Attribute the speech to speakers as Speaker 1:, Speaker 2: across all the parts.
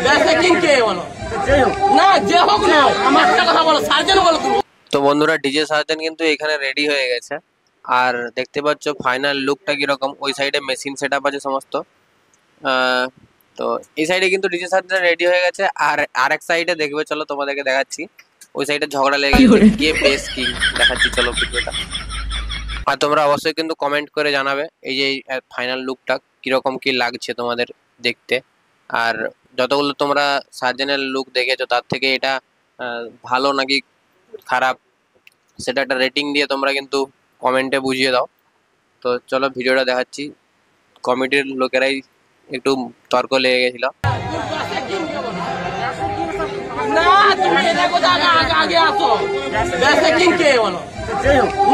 Speaker 1: বেসিকিং কে বলো না যে হোক না আমার একটা কথা বলো সার্জন বলো তুমি।
Speaker 2: তো বন্ধুরা ডিজে সার্জন কিন্তু এখানে রেডি হয়ে গেছে আর দেখতে পাচ্ছ ফাইনাল লুকটা কিরকম। ওই সাইডে মেশিন সেট আপ আছে সমস্ত। তো এই সাইডে কিন্তু ডিজে সার্জন রেডি হয়ে গেছে আর আরেক সাইডে দেখবে, চলো তোমাদেরকে দেখাচ্ছি। ওই সাইডে ঝগড়া লেগে গেছে কে বেস কিং, দেখাচ্ছি চলো ভিডিওটা। আর তোমরা অবশ্যই কিন্তু কমেন্ট করে জানাবে এই যে ফাইনাল লুকটা কিরকম কি লাগছে তোমাদের দেখতে। আর যতগুলো তোমরা সার্জেনের লুক দেখেছো তার থেকে এটা ভালো নাকি খারাপ সেটা একটা রেটিং দিয়ে তোমরা কিন্তু কমেন্টে বুঝিয়ে দাও। তো চলো ভিডিওটা দেখাচ্ছি। কমিটির লোকেরাই একটু তর্ক লেগে গেছিল।
Speaker 1: না তুমি এটা কথা আগে আসো বেসিকিং কে বলো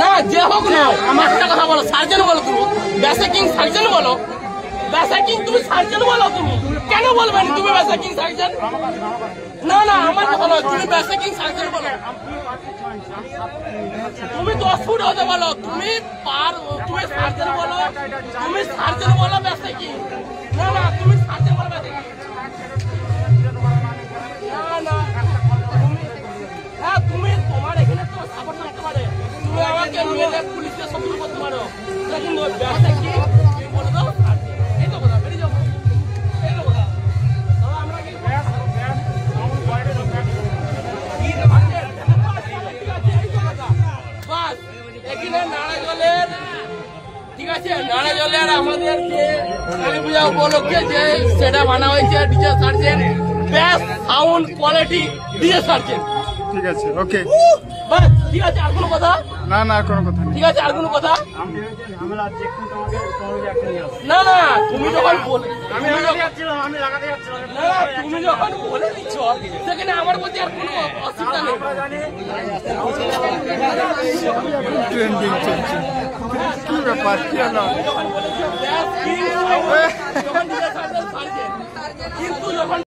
Speaker 1: না যে হোক না আমার একটা কথা বলো সার্জন বলো তুমি। বেসিকিং সার্জন বলো, বেসিকিং তুমি সার্জন বলো। তুমি কেন বলবে না তুমি বেসিকিং সার্জন? না না আমার কথা নয়, তুমি বেসিকিং সার্জন বলো। তুমি 10 ফুট হতে বলো, তুমি সার্জন বলো, তুমি সার্জন বলো বেসিকিং। না না তুমি সার্জন বলো বেসিকিং। না না হ্যাঁ তুমি তোমার এখানে তো সাপোর্ট করতে পারে, তুমি আমাকে মেলে পুলিশকে শত্রু করতে পারো, কিন্তু বেসিকিং বলে দাও এই তো কথা বেরিয়ে যাবো এই তো কথা। আমরা কি বাস এখানে নারাজলের ঠিক আছে, নারাজলের আমাদের যে কালী পূজা উপলক্ষে যে সেটা বানা হয়েছে DJ Sarzen best sound quality DJ Sarzen.
Speaker 3: ঠিক আছে ওকে
Speaker 1: বাস ঠিক আছে। আর কোনো কথা?
Speaker 3: না না কোনো কথা নেই।
Speaker 1: ঠিক আছে আর কোনো কথা? না না তুমি যখন বলে তুমি যখন বলে দিচ্ছ সেখানে আমার প্রতি আর কোনো অসুবিধা নেই।
Speaker 3: ট্রেন্ডিং চলছে কি ব্যাপার কি হলো?